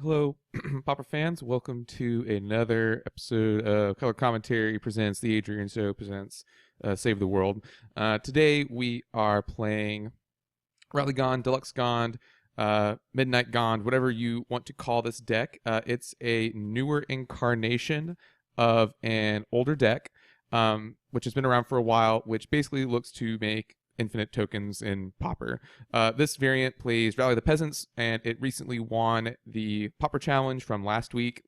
Hello, Popper fans. Welcome to another episode of Color Commentary presents The Adrian Show presents Save the World. Today we are playing Rally Gond, Deluxe Gond, Midnight Gond, whatever you want to call this deck. It's a newer incarnation of an older deck, which has been around for a while, which basically looks to make infinite tokens in Pauper. This variant plays Rally the Peasants, and it recently won the Pauper Challenge from last week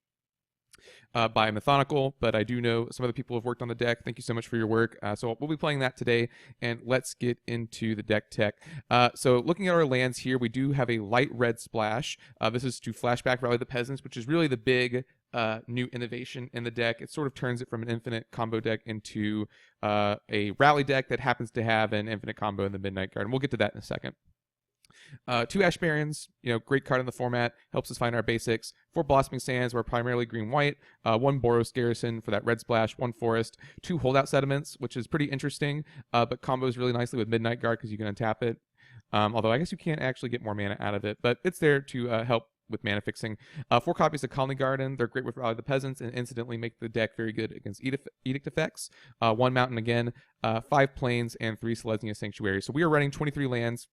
by Methodical, but I do know some other people have worked on the deck. Thank you so much for your work. So we'll be playing that today, and let's get into the deck tech. So looking at our lands here, we do have a light red splash. This is to flashback Rally the Peasants, which is really the big new innovation in the deck. It sort of turns it from an infinite combo deck into a rally deck that happens to have an infinite combo in the Midnight Guard, and we'll get to that in a second. Two Ash Barrens, great card in the format, helps us find our basics. Four Blossoming Sands, we're primarily green-white. One Boros Garrison for that red splash. One Forest. Two Holdout Sediments, which is pretty interesting, but combos really nicely with Midnight Guard because you can untap it. Although I guess you can't actually get more mana out of it, but it's there to help with mana fixing. Four copies of Colony Garden. They're great with Rally the Peasants and incidentally make the deck very good against Edict effects. One Mountain again, five Plains, and three Selesnya Sanctuary. So we are running 23 lands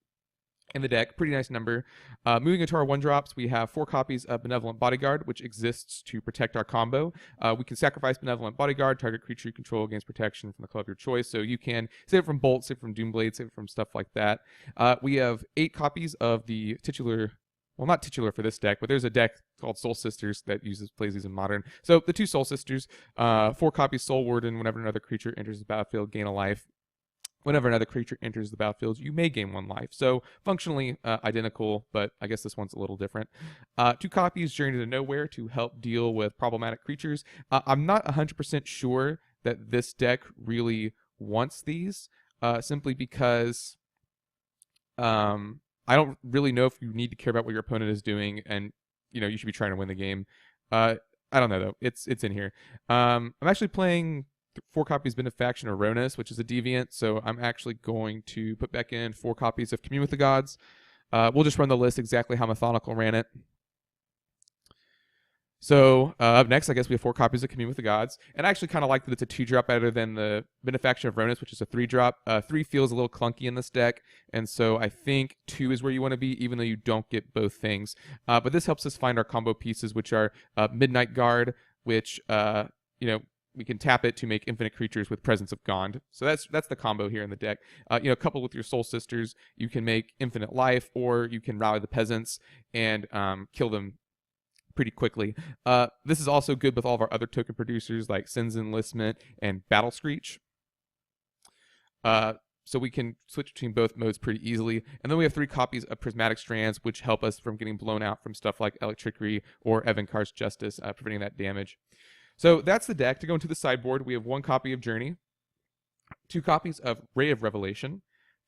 in the deck. Pretty nice number. Moving into our one drops, we have four copies of Benevolent Bodyguard, which exists to protect our combo. We can sacrifice Benevolent Bodyguard, target creature you control gains protection from the color of your choice. So you can save it from Bolt, save it from Doomblade, save it from stuff like that. We have 8 copies of the titular. Well, not titular for this deck, but there's a deck called Soul Sisters that plays these in Modern. So the two Soul Sisters, 4 copies Soul Warden. Whenever another creature enters the battlefield, gain a life. Whenever another creature enters the battlefield, you may gain 1 life. So functionally identical, but I guess this one's a little different. 2 copies Journey to Nowhere to help deal with problematic creatures. I'm not 100% sure that this deck really wants these, simply because I don't really know if you need to care about what your opponent is doing, and you should be trying to win the game. I don't know though. It's in here. I'm actually playing 4 copies Benefaction Aronis, which is a deviant, so I'm actually going to put back in 4 copies of Commune with the Gods. We'll just run the list exactly how Methodical ran it. So up next, I guess we have 4 copies of Commune with the Gods, and I actually kind of like that it's a 2-drop better than the Benefaction of Aronis, which is a 3-drop. 3 feels a little clunky in this deck, and so I think 2 is where you want to be, even though you don't get both things. But this helps us find our combo pieces, which are Midnight Guard, which we can tap it to make infinite creatures with Presence of Gond. So that's the combo here in the deck. Coupled with your Soul Sisters, you can make infinite life, or you can Rally the Peasants and kill them pretty quickly. This is also good with all of our other token producers like Sin's Enlistment and Battle Screech. So we can switch between both modes pretty easily. And then we have 3 copies of Prismatic Strands, which help us from getting blown out from stuff like Electricity or Evankar's Justice, preventing that damage. So that's the deck. To go into the sideboard, we have 1 copy of Journey, 2 copies of Ray of Revelation,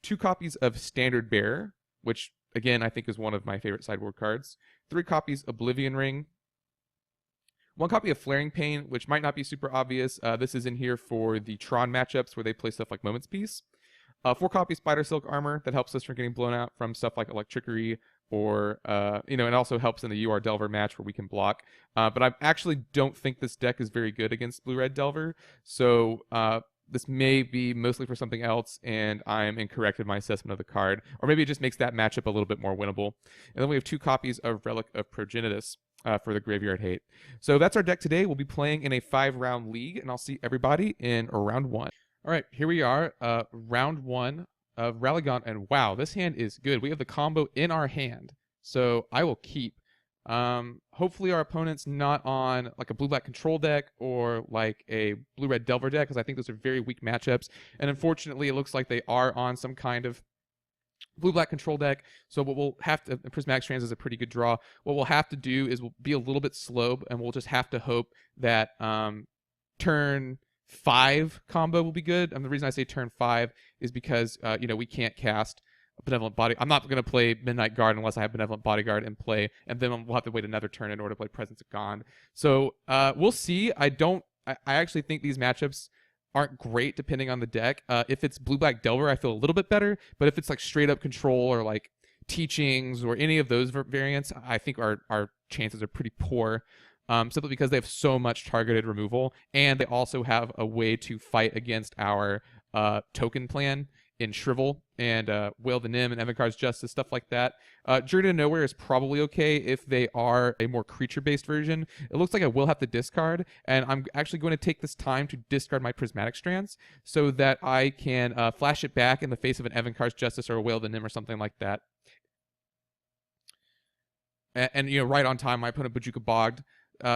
2 copies of Standard Bearer, which, again, I think is one of my favorite sideboard cards, 3 copies Oblivion Ring, 1 copy of Flaring Pain, which might not be super obvious. This is in here for the Tron matchups where they play stuff like Moment's Peace. 4 copies Spider Silk Armor that helps us from getting blown out from stuff like Electricity, or it also helps in the UR Delver match where we can block. But I actually don't think this deck is very good against Blue-Red Delver, so this may be mostly for something else, and I'm incorrect in my assessment of the card. Or maybe it just makes that matchup a little bit more winnable. And then we have 2 copies of Relic of Progenitus for the Graveyard Hate. So that's our deck today. We'll be playing in a 5-round league, and I'll see everybody in round 1. All right, here we are, round 1 of Rallygon, and wow, this hand is good. We have the combo in our hand, so I will keep. Hopefully our opponent's not on like a blue-black control deck or like a blue-red Delver deck, because I think those are very weak matchups, and unfortunately it looks like they are on some kind of blue-black control deck. So what we'll have to, Prismatic Strands is a pretty good draw. What we'll have to do is we'll be a little bit slow, and we'll just have to hope that turn 5 combo will be good. And the reason I say turn 5 is because we can't cast a Benevolent Body. I'm not going to play Midnight Guard unless I have Benevolent Bodyguard in play, and then we'll have to wait another turn in order to play Presence of Gond. So we'll see. I actually think these matchups aren't great depending on the deck. If it's blue-black Delver, I feel a little bit better, but if it's like straight up control or like teachings or any of those variants, I think our chances are pretty poor. Simply because they have so much targeted removal, and they also have a way to fight against our token plan in Shrivel and Wail the Nim and Evankar's Justice, stuff like that. Journey to Nowhere is probably okay if they are a more creature-based version. It looks like I will have to discard, and I'm actually going to take this time to discard my Prismatic Strands so that I can flash it back in the face of an Evankar's Justice or a Wail the Nim or something like that. And right on time, my opponent Bojuka Bogged.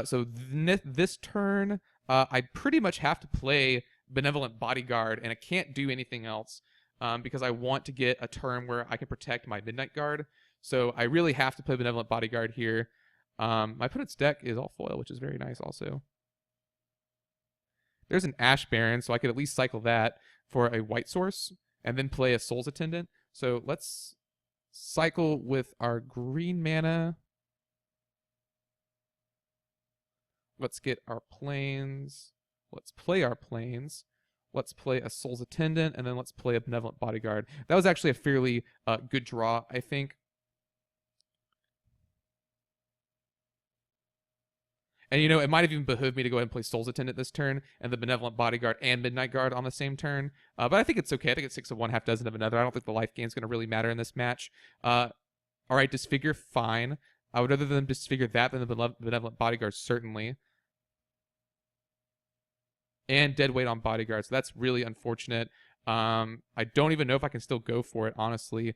So this turn, I pretty much have to play Benevolent Bodyguard, and I can't do anything else because I want to get a turn where I can protect my Midnight Guard. So I really have to play Benevolent Bodyguard here. My opponent's deck is all foil, which is very nice also. There's an Ash Baron, so I could at least cycle that for a white source and then play a Soul's Attendant. So let's cycle with our green mana. Let's get our planes. Let's play our planes. Let's play a Soul's Attendant, and then let's play a Benevolent Bodyguard. That was actually a fairly good draw, I think. And it might have even behooved me to go ahead and play Soul's Attendant this turn, and the Benevolent Bodyguard and Midnight Guard on the same turn. But I think it's okay. I think it's 6 of one, half dozen of another. I don't think the life gain is going to really matter in this match. All right, Disfigure, fine. I would rather than Disfigure that than the Benevolent Bodyguard, certainly. And dead weight on Bodyguard, so that's really unfortunate. I don't even know if I can still go for it, honestly.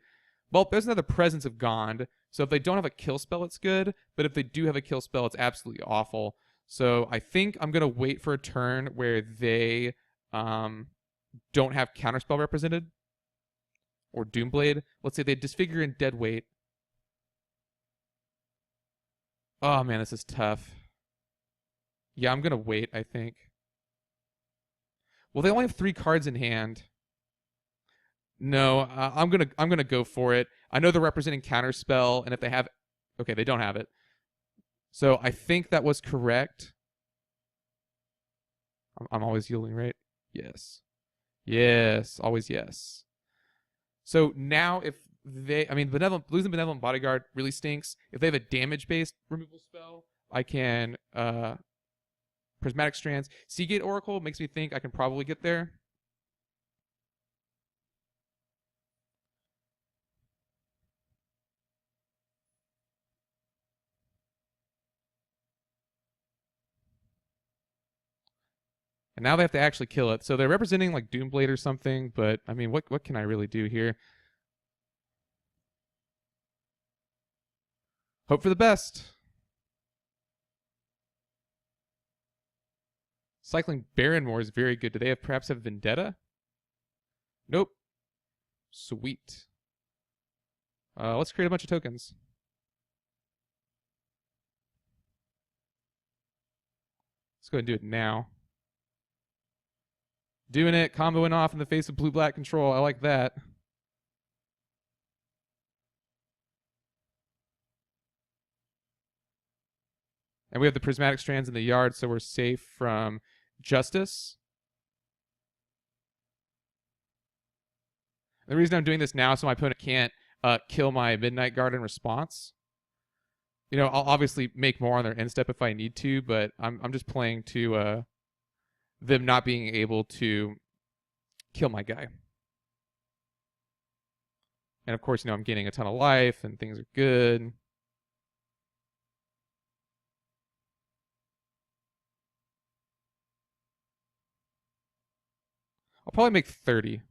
Well, there's another Presence of Gond, so if they don't have a kill spell, it's good, but if they do have a kill spell, it's absolutely awful. So I think I'm going to wait for a turn where they don't have Counterspell represented, or Doomblade. Let's say they Disfigure and dead weight. Oh man, this is tough. Yeah, I'm going to wait, I think. Well, they only have 3 cards in hand. No, I'm gonna go for it. I know they're representing Counterspell, and if they have, okay, they don't have it. So I think that was correct. I'm always yielding, right? Yes, yes, always yes. So now if losing Benevolent Bodyguard really stinks. If they have a damage-based removal spell, I can Prismatic Strands. Seagate Oracle makes me think I can probably get there. And now they have to actually kill it. So they're representing like Doomblade or something, but I mean, what can I really do here? Hope for the best. Cycling Barrenmore is very good. Do they perhaps have Vendetta? Nope. Sweet. Let's create a bunch of tokens. Let's go ahead and do it now. Doing it, comboing off in the face of blue-black control. I like that. And we have the Prismatic Strands in the yard, so we're safe from Justice. The reason I'm doing this now is so my opponent can't kill my Midnight Guard in response. I'll obviously make more on their end step if I need to, but I'm just playing to them not being able to kill my guy. And of course, I'm gaining a ton of life and things are good. I'll probably make 30.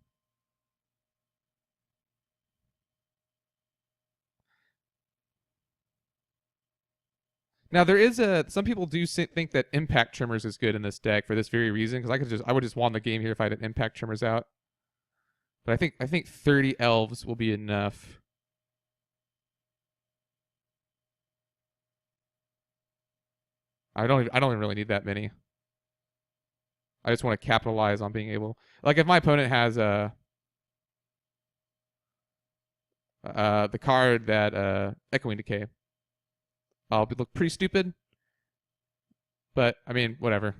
Now there is some people do think that Impact Trimmers is good in this deck for this very reason, because I would just won the game here if I had an Impact Trimmers out. But I think 30 elves will be enough. I don't even really need that many. I just want to capitalize on being able, like, if my opponent has the card that Echoing Decay, I'll look pretty stupid. But I mean, whatever.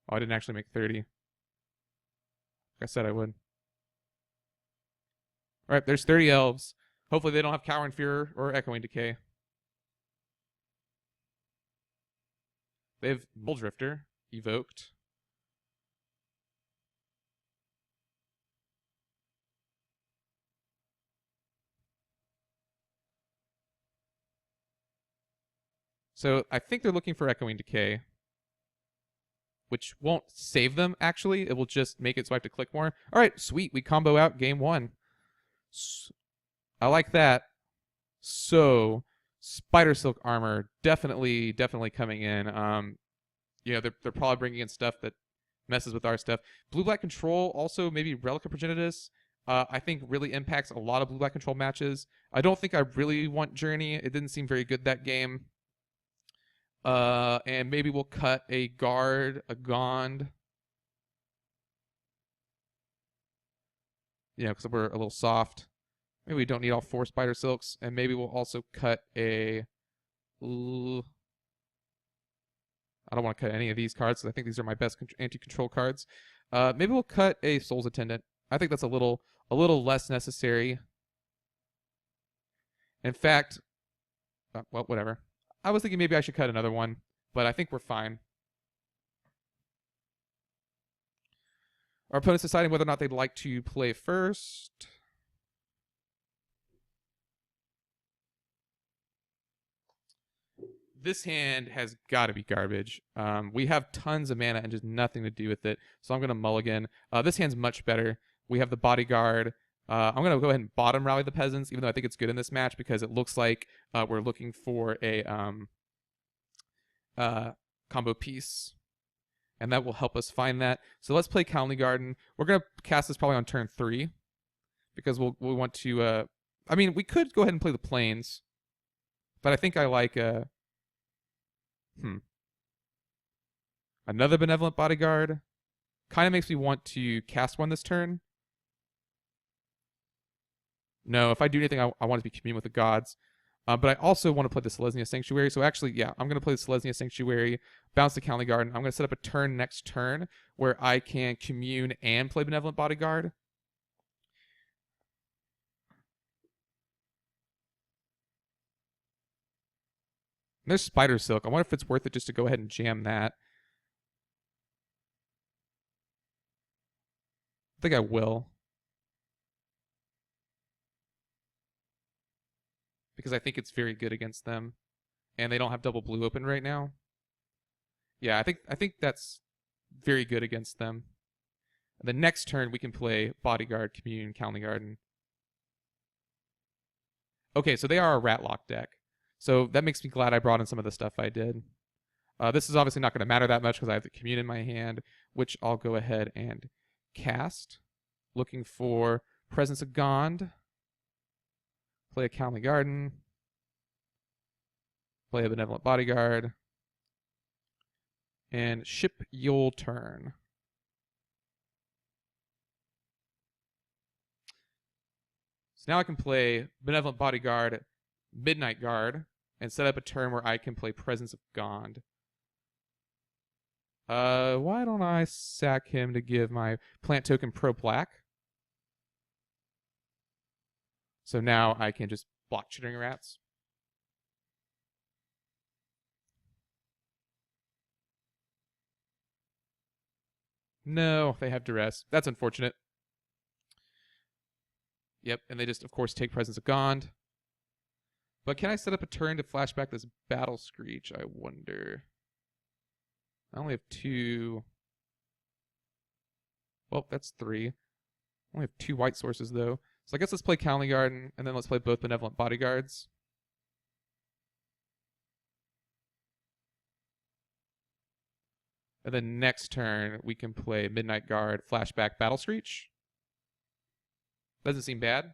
Oh, I didn't actually make 30. Like I said I would. All right, there's 30 elves. Hopefully they don't have Cowering Fear or Echoing Decay. They have Bull Drifter evoked. So I think they're looking for Echoing Decay, which won't save them, actually. It will just make it so I have to click more. All right, sweet. We combo out game 1. I like that. So, Spider Silk Armor, definitely coming in. They're probably bringing in stuff that messes with our stuff. Blue-Black Control, also maybe Relic of Progenitus, I think really impacts a lot of Blue-Black Control matches. I don't think I really want Journey. It didn't seem very good that game. And maybe we'll cut a Guard, a Gond. Because we're a little soft. Maybe we don't need all 4 Spider Silks. And maybe we'll also cut a... I don't want to cut any of these cards, because I think these are my best anti-control cards. Maybe we'll cut a Soul's Attendant. I think that's a little less necessary. In fact, well, whatever. I was thinking maybe I should cut another one, but I think we're fine. Our opponent's deciding whether or not they'd like to play first. This hand has got to be garbage. We have tons of mana and just nothing to do with it, so I'm going to mulligan. This hand's much better. We have the Bodyguard. I'm going to go ahead and bottom Rally the Peasants, even though I think it's good in this match because it looks like we're looking for a combo piece, and that will help us find that. So let's play County Garden. We're going to cast this probably on turn 3 because we want to... I mean, we could go ahead and play the Plains, but I think I like... Another Benevolent Bodyguard. Kind of makes me want to cast one this turn. No, if I do anything, I want to be commune with the gods. But I also want to play the Selesnya Sanctuary. So actually, yeah, I'm going to play the Selesnya Sanctuary, bounce the County Garden. I'm going to set up a turn next turn where I can commune and play Benevolent Bodyguard. And there's Spider Silk. I wonder if it's worth it just to go ahead and jam that. I think I will. Because I think it's very good against them. And they don't have double blue open right now. Yeah, I think that's very good against them. And the next turn we can play Bodyguard, Commune, County Garden. Okay, so they are a Ratlock deck. So that makes me glad I brought in some of the stuff I did. This is obviously not going to matter that much because I have the Commune in my hand, which I'll go ahead and cast. Looking for Presence of Gond. Play a County Garden. Play a Benevolent Bodyguard. And ship your turn. So now I can play Benevolent Bodyguard, Midnight Guard, and set up a turn where I can play Presence of Gond. Why don't I sack him to give my plant token pro black? So now I can just block Chittering Rats. No, they have Duress. That's unfortunate. Yep, and they just, of course, take Presence of Gond. But can I set up a turn to flashback this Battle Screech, I wonder? I only have 2. Well, that's 3. I only have 2 white sources, though. So I guess let's play County Garden, and then let's play both Benevolent Bodyguards. And then next turn, we can play Midnight Guard, Flashback, Battle Screech. Doesn't seem bad.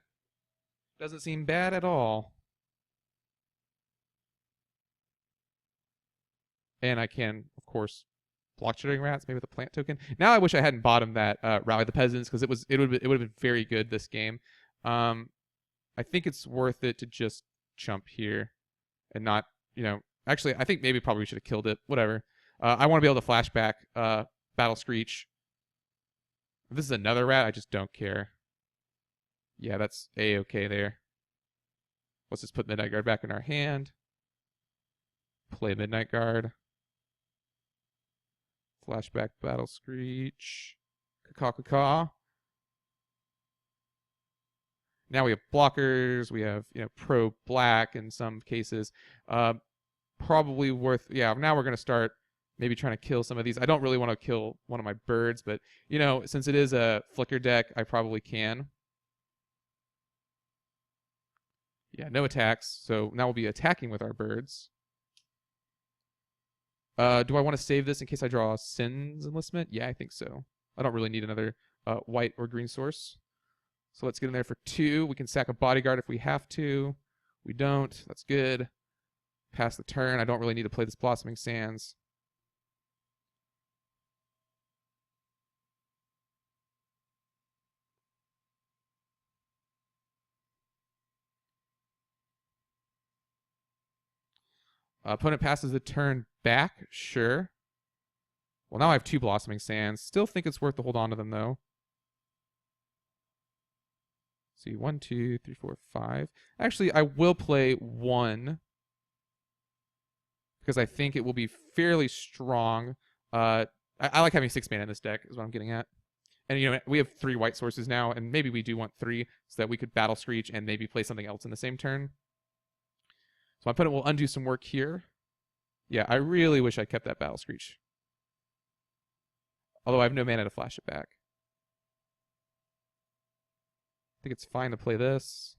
Doesn't seem bad at all. And I can, of course, block Chittering Rats, maybe with a plant token. Now I wish I hadn't bottomed that Rally the Peasants, because it would have been very good this game. I think it's worth it to just chump here and not, actually, I think maybe probably we should have killed it. Whatever. I want to be able to flashback Battle Screech. If this is another rat, I just don't care. Yeah, that's A-okay there. Let's just put Midnight Guard back in our hand. Play Midnight Guard. Flashback Battle Screech. Caw-caw-caw. Now we have blockers. We have, pro black in some cases. Probably worth, yeah, now we're going to start maybe trying to kill some of these. I don't really want to kill one of my birds, but, since it is a flicker deck, I probably can. Yeah, no attacks. So now we'll be attacking with our birds. Do I want to save this in case I draw Sin's Enlistment? Yeah, I think so. I don't really need another white or green source. So let's get in there for 2. We can sack a bodyguard if we have to. We don't. That's good. Pass the turn. I don't really need to play this Blossoming Sands. Opponent passes the turn back. Sure. Well, now I have 2 Blossoming Sands. Still think it's worth to hold on to them, though. See, 1, 2, 3, 4, 5. Actually, I will play 1 because I think it will be fairly strong. I like having 6 mana in this deck, is what I'm getting at. And, we have 3 white sources now, and maybe we do want 3 so that we could Battle Screech and maybe play something else in the same turn. So my opponent will undo some work here. Yeah, I really wish I kept that Battle Screech. Although I have no mana to flash it back. I think it's fine to play this.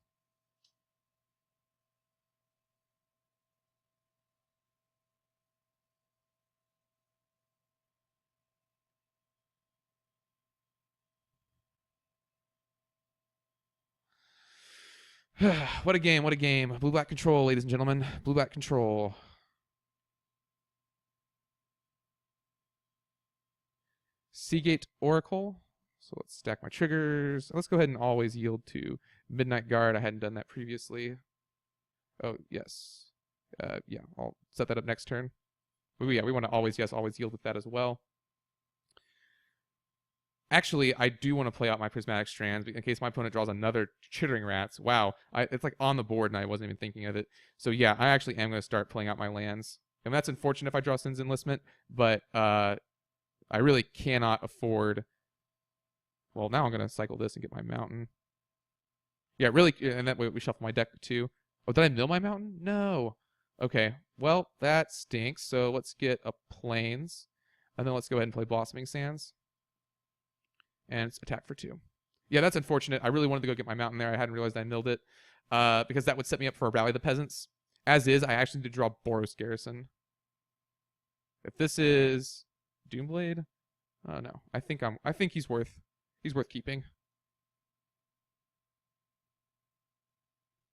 What a game, what a game. Blue-black control, ladies and gentlemen. Blue-black control. Seagate Oracle. So let's stack my triggers. Let's go ahead and always yield to Midnight Guard. I hadn't done that previously. Oh, yes. Yeah, I'll set that up next turn. But yeah, we want to always yield with that as well. Actually, I do want to play out my Prismatic Strands in case my opponent draws another Chittering Rats. Wow, it's like on the board and I wasn't even thinking of it. So yeah, I actually am going to start playing out my lands. And that's unfortunate if I draw Sin's Enlistment, but I really cannot afford... Well, now I'm going to cycle this and get my mountain. Yeah, really, and that way we shuffle my deck too. Oh, did I mill my mountain? No. Okay, well, that stinks. So let's get a Plains, and then let's go ahead and play Blossoming Sands. And attack for 2. Yeah, that's unfortunate. I really wanted to go get my mountain there. I hadn't realized I milled it. Because that would set me up for a Rally the Peasants. As is, I actually need to draw Boros Garrison. If this is Doomblade, no. I think he's worth keeping.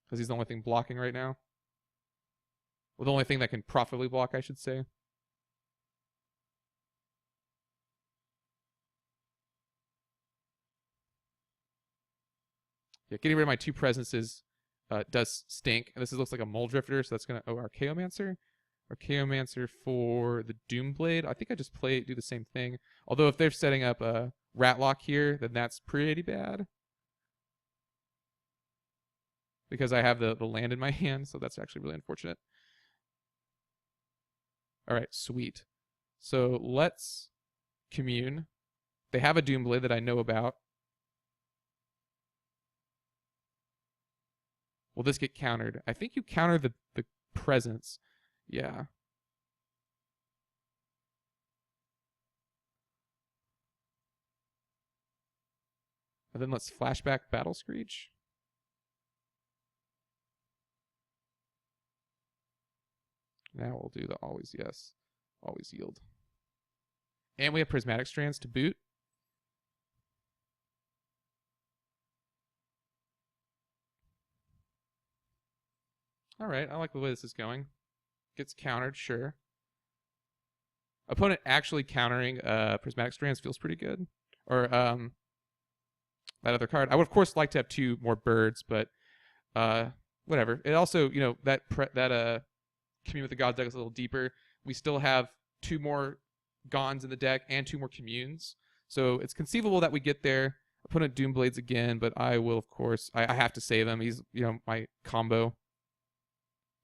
Because he's the only thing blocking right now. Well, the only thing that can profitably block, I should say. Yeah, getting rid of my 2 presences does stink. And this looks like a Mole Drifter, so that's going to... Oh, Archaeomancer? Archaeomancer for the Doomblade. I think I just do the same thing. Although if they're setting up a Ratlock here, then that's pretty bad. Because I have the land in my hand, so that's actually really unfortunate. Alright, sweet. So let's commune. They have a Doomblade that I know about. Will this get countered? I think you counter the presence. Yeah. And then let's flashback Battle Screech. Now we'll do the always yes, always yield. And we have Prismatic Strands to boot. All right, I like the way this is going. Gets countered, sure. Opponent actually countering Prismatic Strands feels pretty good. Or that other card. I would of course like to have 2 more birds, but whatever. It also, that Commune with the Gods deck is a little deeper. We still have 2 more Gons in the deck and 2 more Communes. So it's conceivable that we get there. Opponent Doomblades again, but I will, of course, I have to save him. He's, my combo.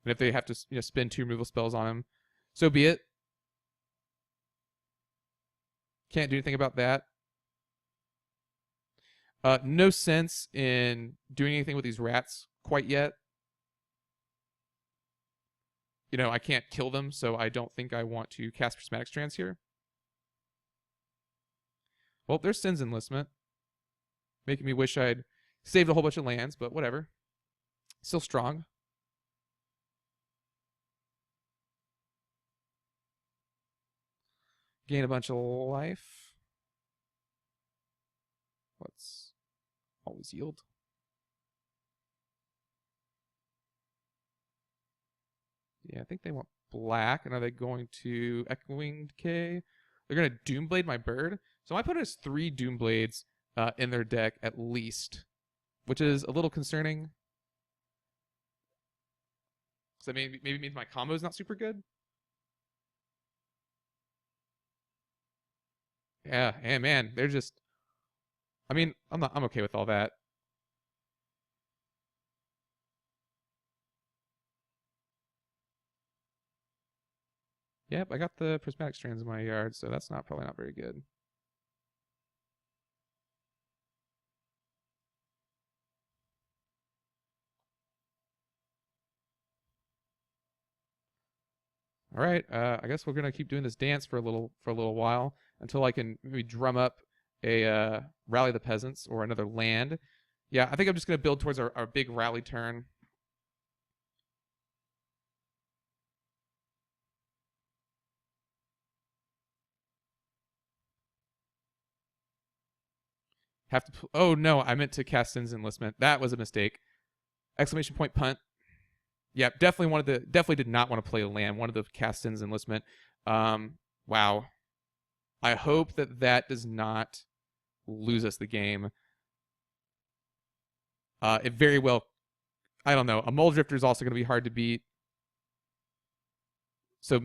And if they have to, spend 2 removal spells on him, so be it. Can't do anything about that. No sense in doing anything with these rats quite yet. I can't kill them, so I don't think I want to cast Prismatic Strands here. Well, there's Sin's Enlistment. Making me wish I'd saved a whole bunch of lands, but whatever. Still strong. Gain a bunch of life. Let's always yield. Yeah, I think they want black. And are they going to Echoing Decay? They're going to Doomblade my bird. So my opponent has 3 Doomblades in their deck at least, which is a little concerning. So maybe means my combo is not super good. Yeah, and man, they're just. I mean, I'm okay with all that. Yep, I got the Prismatic Strands in my yard, so that's probably not very good. All right, I guess we're gonna keep doing this dance for a little while until I can maybe drum up a Rally the Peasants or another land. Yeah, I think I'm just gonna build towards our big rally turn. Have to. Oh no, I meant to cast Sin's Enlistment. That was a mistake. Exclamation point punt. Yeah, definitely did not want to play a land. Wanted to cast Sin's Enlistment. Wow. I hope that does not lose us the game. It very well. I don't know. A Mole Drifter is also going to be hard to beat. So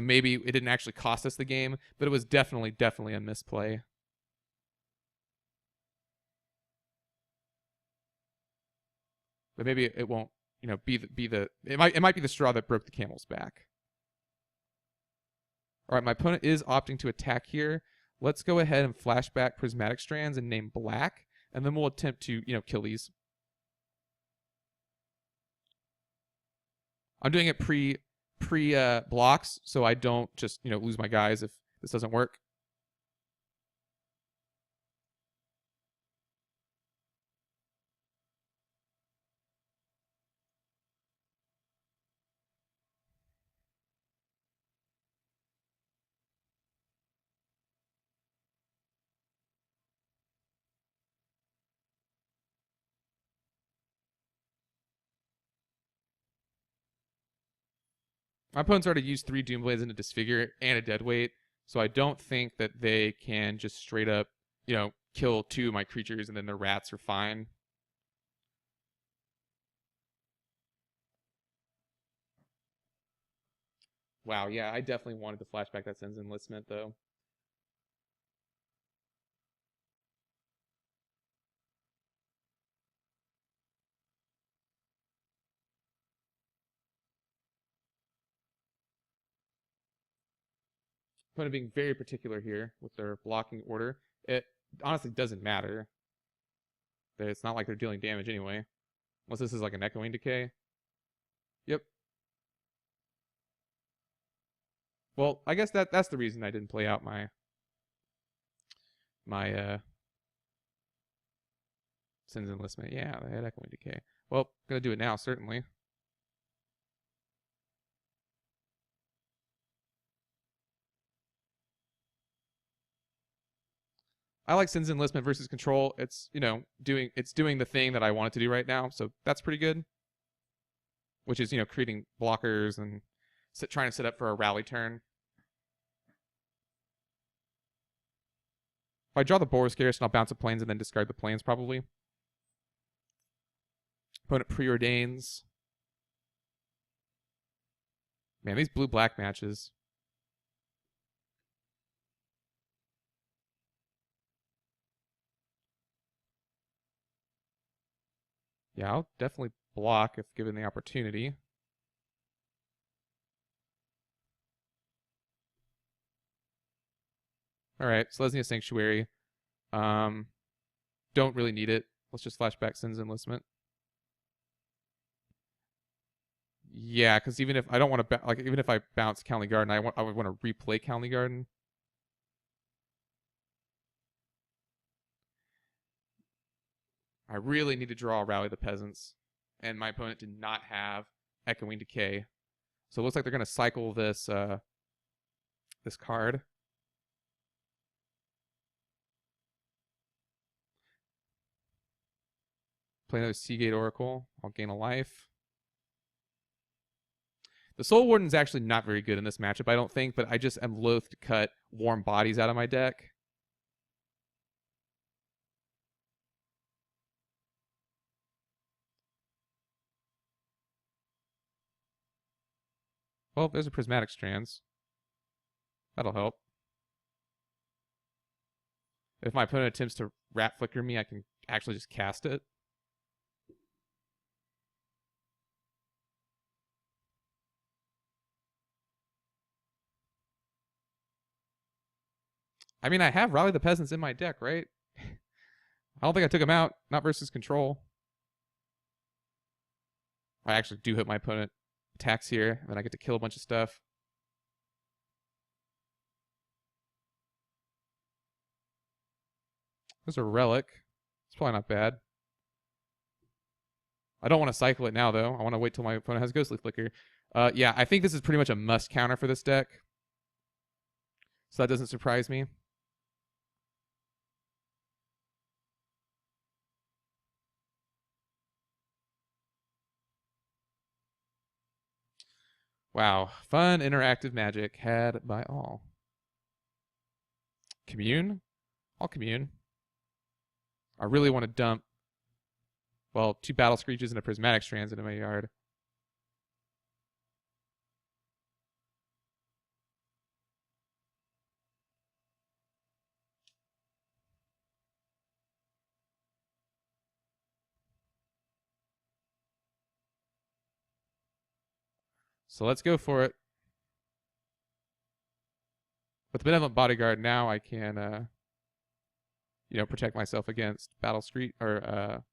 maybe it didn't actually cost us the game, but it was definitely a misplay. But maybe it won't, be the it might be the straw that broke the camel's back. All right, my opponent is opting to attack here. Let's go ahead and flashback Prismatic Strands and name black, and then we'll attempt to, kill these. I'm doing it pre blocks, so I don't just, lose my guys if this doesn't work. My opponent's already used 3 Doomblades and a Disfigure and a Deadweight, so I don't think that they can just straight up, kill 2 of my creatures and then their rats are fine. Wow, yeah, I definitely wanted to flashback that Sin's Enlistment, though. Opponent being very particular here with their blocking order. It honestly doesn't matter. It's not like they're dealing damage anyway. Unless this is like an Echoing Decay. Yep. Well, I guess that's the reason I didn't play out my Sin's Enlistment. Yeah, they had Echoing Decay. Well, gonna do it now, certainly. I like Sin's Enlistment versus Control. It's, doing the thing that I want it to do right now, so that's pretty good. Which is, creating blockers and trying to set up for a rally turn. If I draw the Boar Scarce, I'll bounce a planes and then discard the planes, probably. Opponent preordains. Man, these blue-black matches. Yeah, I'll definitely block if given the opportunity. All right, Selesnya Sanctuary. Um, don't really need it. Let's just flashback Sin's Enlistment. Yeah, because even if I don't want to, even if I bounce County Garden, I would want to replay County Garden. I really need to draw Rally the Peasants, and my opponent did not have Echoing Decay, so it looks like they're going to cycle this this card. Play another Seagate Oracle. I'll gain a life. The Soul Warden's actually not very good in this matchup, I don't think, but I just am loath to cut Warm Bodies out of my deck. Well, there's a Prismatic Strands. That'll help. If my opponent attempts to Rat Flicker me, I can actually just cast it. I mean, I have Rally the Peasants in my deck, right? I don't think I took him out. Not versus control. I actually do hope my opponent attacks here, and then I get to kill a bunch of stuff. There's a Relic. It's probably not bad. I don't want to cycle it now, though. I want to wait till my opponent has Ghostly Flicker. Yeah, I think this is pretty much a must counter for this deck. So that doesn't surprise me. Wow. Fun, interactive Magic had by all. Commune? I'll commune. I really want to dump, well, 2 Battle Screeches and a Prismatic Strands into my yard. So let's go for it. With the Benevolent Bodyguard, now I can, protect myself against Battle Screech, or,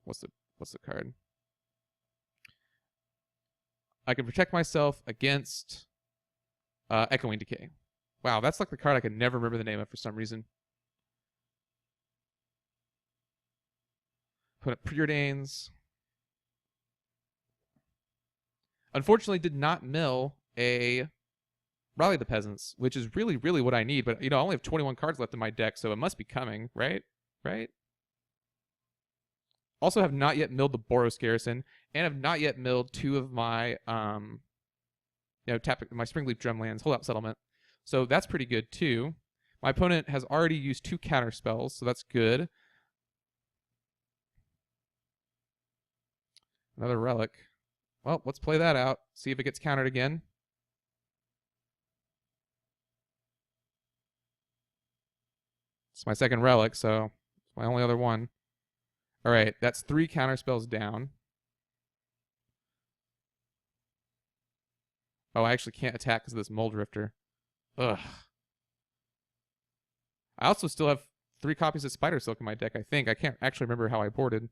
what's the card? I can protect myself against Echoing Decay. Wow, that's like the card I can never remember the name of for some reason. Put up Preordains. Unfortunately, did not mill a Rally the Peasants, which is really, really what I need. But, I only have 21 cards left in my deck, so it must be coming, right? Right? Also have not yet milled the Boros Garrison, and have not yet milled 2 of my, my Springleaf Drumlands holdout settlement. So that's pretty good, too. My opponent has already used 2 counter spells, so that's good. Another Relic. Well, let's play that out. See if it gets countered again. It's my second Relic, so it's my only other one. All right, that's 3 counter spells down. Oh, I actually can't attack because of this Mold Drifter. Ugh. I also still have 3 copies of Spider Silk in my deck, I think. I can't actually remember how I boarded.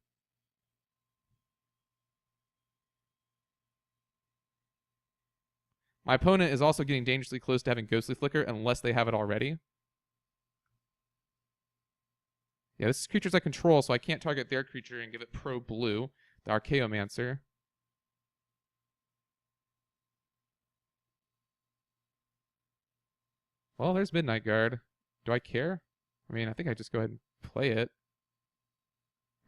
My opponent is also getting dangerously close to having Ghostly Flicker unless they have it already. Yeah, this is creatures I control, so I can't target their creature and give it pro blue, the Archaeomancer. Well, there's Midnight Guard. Do I care? I mean, I think I just go ahead and play it.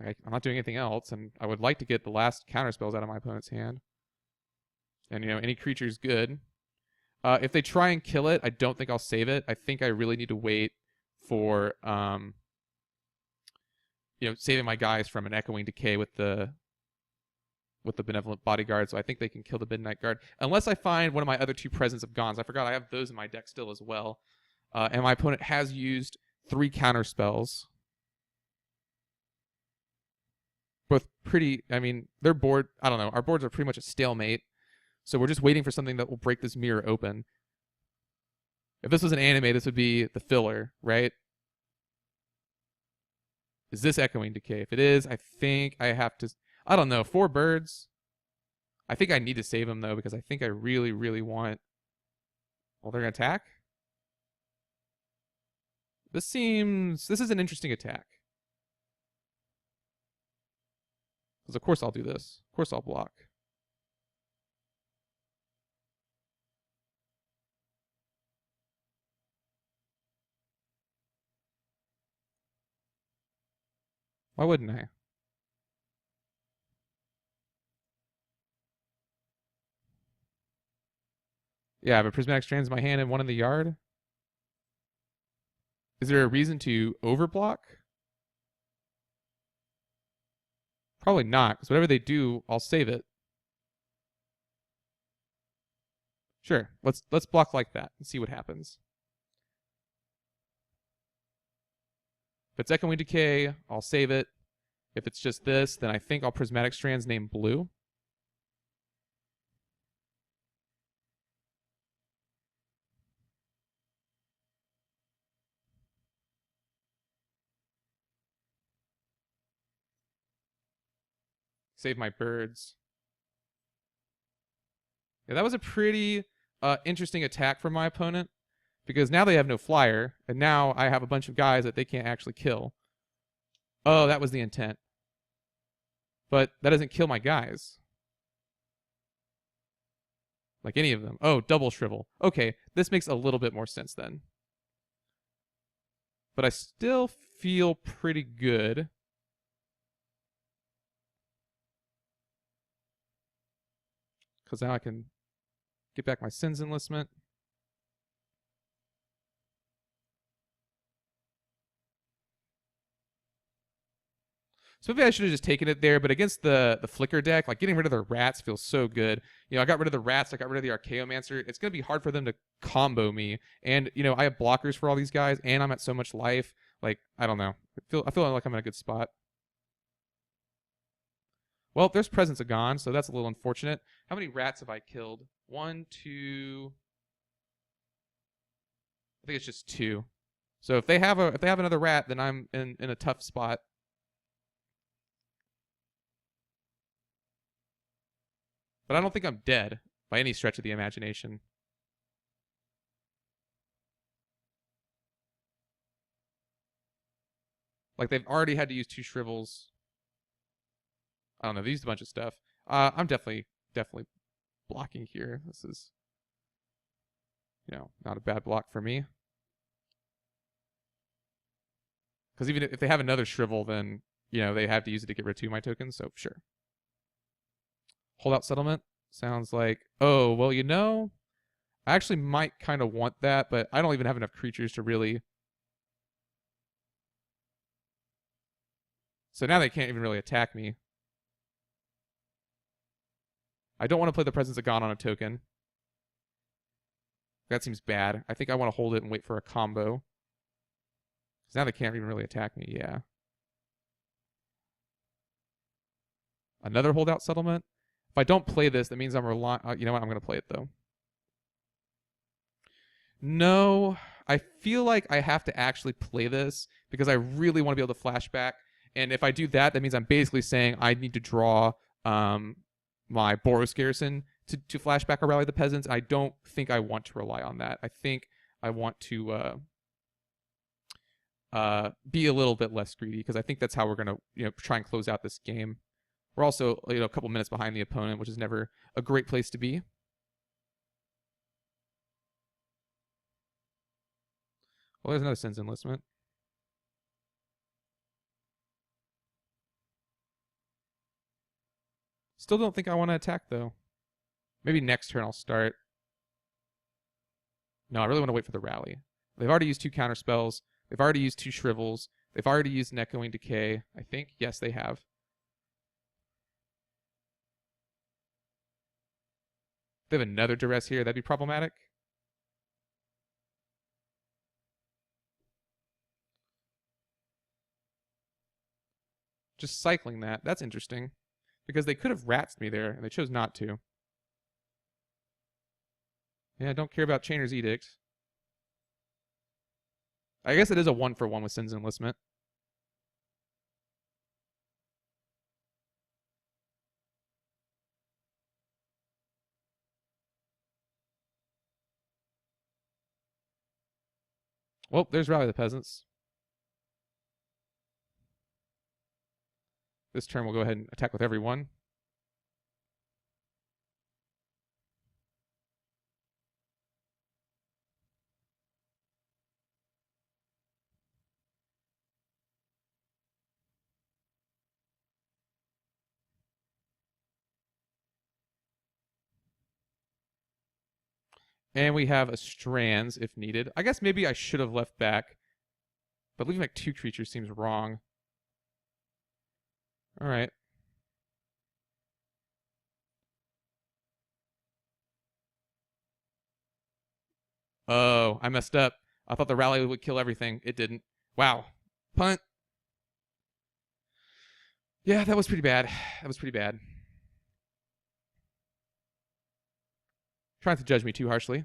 I'm not doing anything else, and I would like to get the last counter spells out of my opponent's hand. And, any creature is good. If they try and kill it, I don't think I'll save it. I think I really need to wait for, saving my guys from an Echoing Decay with the Benevolent Bodyguard, so I think they can kill the Midnight Guard. Unless I find one of my other 2 Presence of Gons. I forgot I have those in my deck still as well. And my opponent has used 3 counter spells. both pretty. I mean, their board. I don't know. Our boards are pretty much a stalemate. So we're just waiting for something that will break this mirror open. If this was an anime, this would be the filler, right? Is this Echoing Decay? If it is, I think I have to. I don't know. 4 birds. I think I need to save them though because I think I really, really want. Well, they're gonna attack. This is an interesting attack. Because of course I'll do this. Of course I'll block. Why wouldn't I? Yeah, I have a prismatic strands in my hand and one in the yard. Is there a reason to overblock? Probably not, because whatever they do, I'll save it. Sure, let's block like that and see what happens. If it's Echoing Decay, I'll save it. If it's just this, then I think I'll Prismatic Strands name blue. Save my birds. Yeah, that was a pretty interesting attack from my opponent because now they have no flyer, and now I have a bunch of guys that they can't actually kill. Oh, that was the intent. But that doesn't kill my guys. Like any of them. Oh, double shrivel. Okay, this makes a little bit more sense then. But I still feel pretty good. Because now I can get back my Sins enlistment. So maybe I should have just taken it there, but against the Flicker deck, like getting rid of the rats feels so good. You know, I got rid of the rats, I got rid of the Archaeomancer. It's going to be hard for them to combo me. And, you know, I have blockers for all these guys, and I'm at so much life. Like, I don't know. I feel like I'm in a good spot. Well, there's Presence of Gone, so that's a little unfortunate. How many rats have I killed? 1, 2. I think it's just 2. So if they have another rat, then I'm in a tough spot. But I don't think I'm dead by any stretch of the imagination. Like they've already had to use 2 shrivels. I don't know. They used a bunch of stuff. I'm definitely blocking here. This is, you know, not a bad block for me. Because even if they have another shrivel, then, you know, they have to use it to get rid of 2 of my tokens. So sure. Holdout settlement sounds like, oh, well, you know, I actually might kind of want that, but I don't even have enough creatures to really. So now they can't even really attack me. I don't want to play the Presence of God on a token. That seems bad. I think I want to hold it and wait for a combo. Because now they can't even really attack me, yeah. Another holdout settlement? If I don't play this, that means I'm relying. You know what? I'm going to play it, though. No, I feel like I have to actually play this because I really want to be able to flashback. And if I do that, that means I'm basically saying I need to draw my Boros Garrison to flashback or rally the peasants. I don't think I want to rely on that. I think I want to be a little bit less greedy because I think that's how we're gonna try and close out this game. We're also a couple minutes behind the opponent, which is never a great place to be. Well, there's another Sins enlistment. Still don't think I want to attack though. Maybe next turn I'll start. No, I really want to wait for the rally. They've already used 2 counter spells. They've already used 2 shrivels. They've already used an Echoing Decay, I think. Yes, they have. They have another duress here. That'd be problematic. Just cycling that. That's interesting. Because they could have ratsed me there, and they chose not to. Yeah, I don't care about Chainer's Edict. I guess it is a 1-for-1 with Sin's Enlistment. Well, there's Rally the Peasants. This turn we'll go ahead and attack with everyone. And we have a Strands if needed. I guess maybe I should have left back. But leaving like 2 creatures seems wrong. Alright. Oh, I messed up. I thought the rally would kill everything. It didn't. Wow. Punt. Yeah, that was pretty bad. That was pretty bad. Trying to judge me too harshly.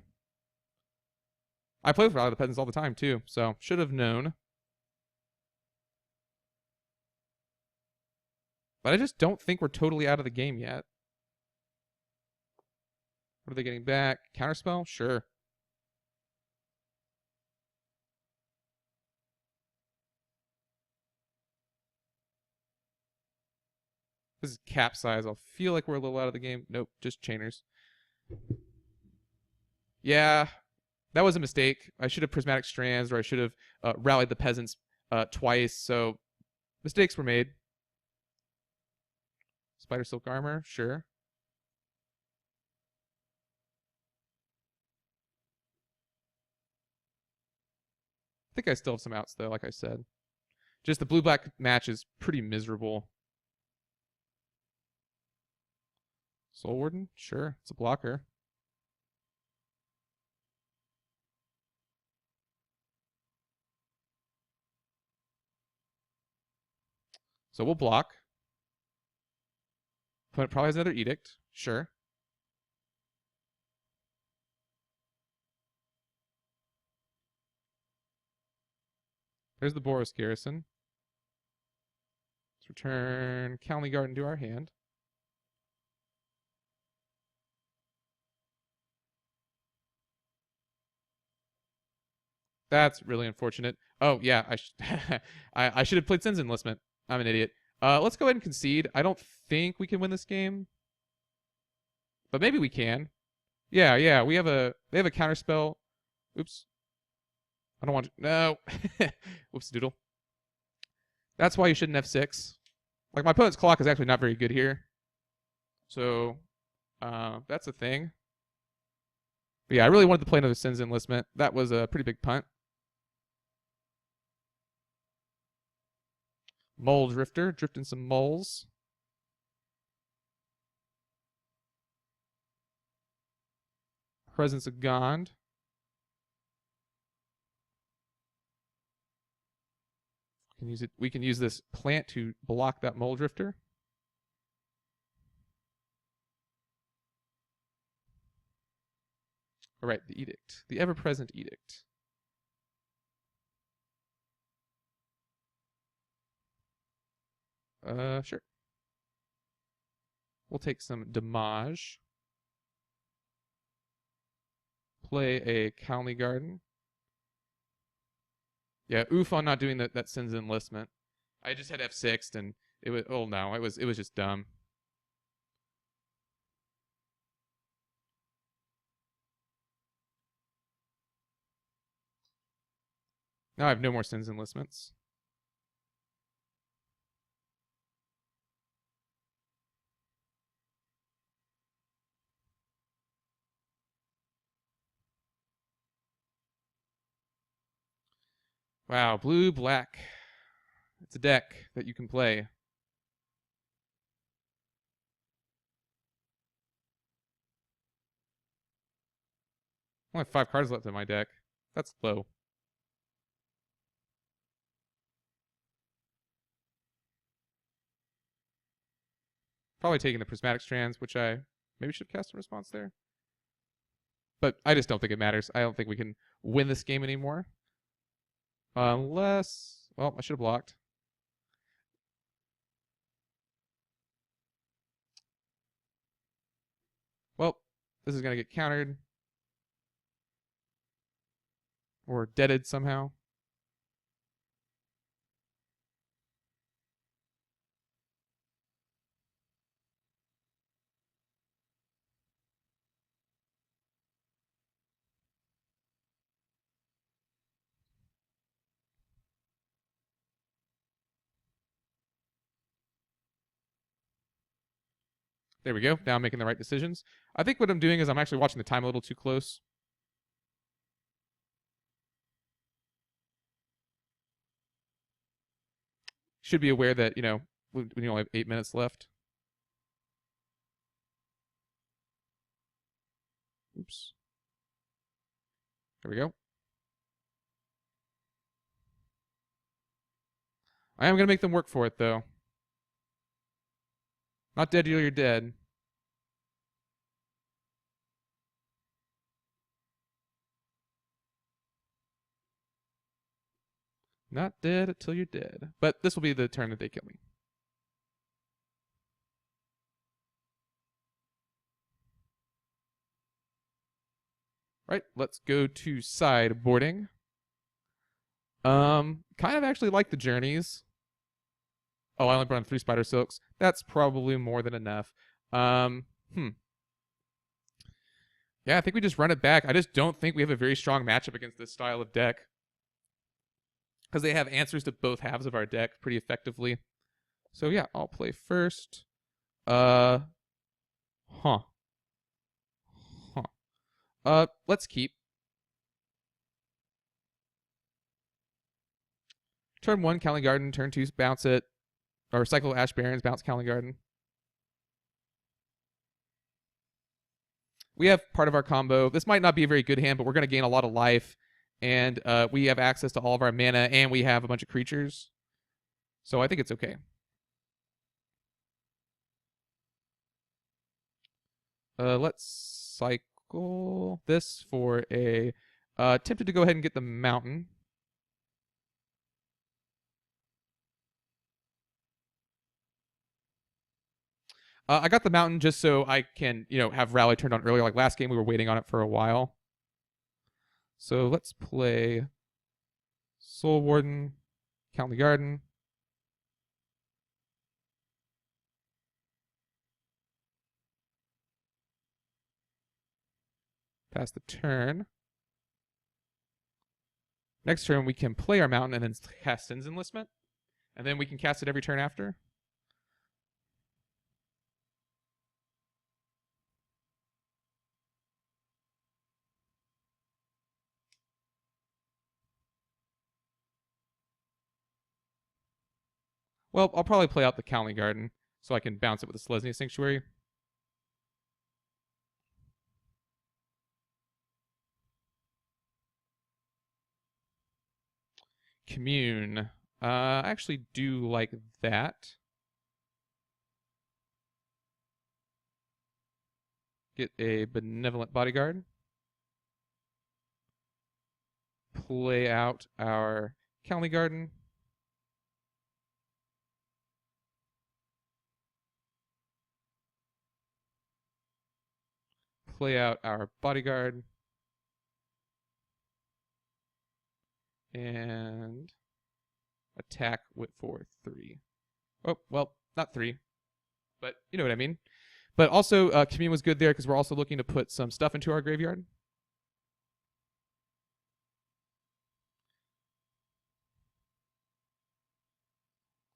I play with Rally the Peasants all the time too, so should have known. But I just don't think we're totally out of the game yet. What are they getting back? Counterspell? Sure. This is capsize. I'll feel like we're a little out of the game. Nope, just Chainers. Yeah, that was a mistake. I should have Prismatic Strands, or I should have rallied the Peasants twice. So mistakes were made. Spider Silk Armor, sure. I think I still have some outs though, like I said. Just the blue-black match is pretty miserable. Soul Warden, sure. It's a blocker. So we'll block. Opponent probably has another Edict. Sure. There's the Boros Garrison. Let's return Calney Garden to our hand. That's really unfortunate. Oh, yeah. I should have played Sin's Enlistment. I'm an idiot. Let's go ahead and concede. I don't think we can win this game. But maybe we can. Yeah. They have a counterspell. Oops. I don't want to. No. Whoops doodle. That's why you shouldn't F6. Like, my opponent's clock is actually not very good here. So, that's a thing. But yeah, I really wanted to play another Sin's Enlistment. That was a pretty big punt. Mole Drifter, drifting some moles. Presence of Gond. We can use this plant to block that Mole Drifter. All right, the Edict. The ever-present Edict. Sure. We'll take some damage. Play a Calney Garden. Yeah, oof on not doing that Sin's Enlistment. I just had F6'd and it was, oh no, it was just dumb. Now I have no more Sin's Enlistments. Wow, blue, black. It's a deck that you can play. I only have 5 cards left in my deck. That's low. Probably taking the Prismatic Strands, which I maybe should have cast in response there. But I just don't think it matters. I don't think we can win this game anymore. Unless... Well, I should have blocked. Well, this is going to get countered. Or deaded somehow. There we go. Now I'm making the right decisions. I think what I'm doing is I'm actually watching the time a little too close. Should be aware that, we only have 8 minutes left. Oops. There we go. I am going to make them work for it, though. Not dead till you're dead. Not dead until you're dead. But this will be the turn that they kill me. Right, let's go to sideboarding. Kind of actually like the journeys. Oh, I only brought in 3 Spider Silks. That's probably more than enough. Yeah, I think we just run it back. I just don't think we have a very strong matchup against this style of deck. Because they have answers to both halves of our deck pretty effectively. So yeah, I'll play first. Let's keep. Turn 1, Cowling Garden. Turn 2, bounce it. Or cycle Ash Barrens, bounce Cowling Garden. We have part of our combo. This might not be a very good hand, but we're going to gain a lot of life. And we have access to all of our mana, and we have a bunch of creatures. So I think it's okay. Let's cycle this for a... tempted to go ahead and get the mountain. I got the mountain just so I can, have Rally turned on earlier. Like last game, we were waiting on it for a while. So let's play Soul Warden, Count the Garden. Pass the turn. Next turn, we can play our mountain and then cast Sin's Enlistment. And then we can cast it every turn after. Well, I'll probably play out the Cowling Garden so I can bounce it with the Selesnya Sanctuary. Commune. I actually do like that. Get a Benevolent Bodyguard. Play out our Cowling Garden. Play out our Bodyguard. And attack with for 3. Oh, well, not 3. But you know what I mean. But also, Commune was good there because we're also looking to put some stuff into our graveyard.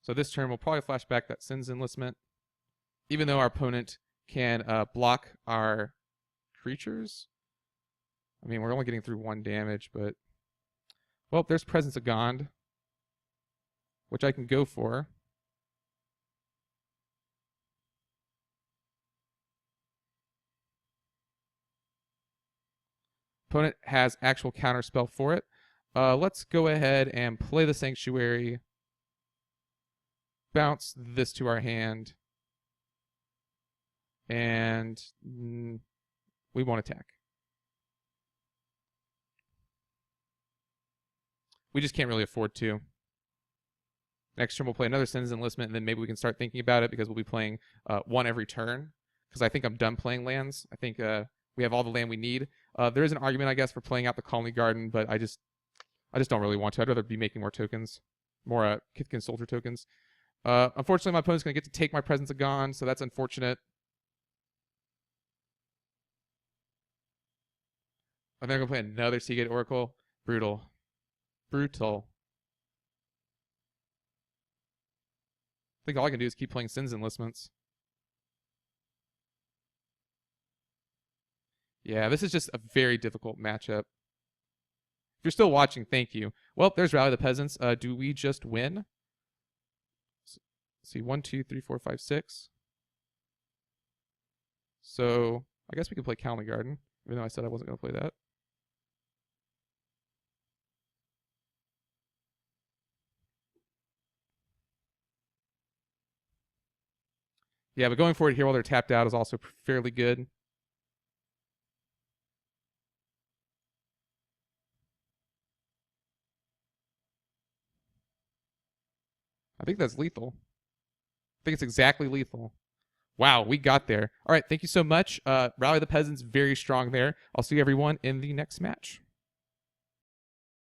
So this turn, we'll probably flash back that Sin's Enlistment. Even though our opponent can block our creatures. I mean, we're only getting through 1 damage, but... Well, there's Presence of Gond, which I can go for. Opponent has actual counterspell for it. Let's go ahead and play the Sanctuary. Bounce this to our hand. And we won't attack. We just can't really afford to. Next turn we'll play another Citizens Enlistment, and then maybe we can start thinking about it because we'll be playing one every turn. Because I think I'm done playing lands. I think we have all the land we need. There is an argument, I guess, for playing out the Colony Garden, but I just don't really want to. I'd rather be making more tokens, more Kithkin Soldier tokens. Unfortunately, my opponent's going to get to take my Presence of Gone, so that's unfortunate. I'm then going to play another Seagate Oracle. Brutal. I think all I can do is keep playing Citizens Enlistments. Yeah, this is just a very difficult matchup. If you're still watching, thank you. Well, there's Rally the Peasants. Do we just win? Let's see, 1, 2, 3, 4, 5, 6. So I guess we can play Colony Garden, even though I said I wasn't going to play that. Yeah, but going forward here while they're tapped out is also fairly good. I think that's lethal. I think it's exactly lethal. Wow, we got there. All right, thank you so much. Rally the Peasants, very strong there. I'll see everyone in the next match.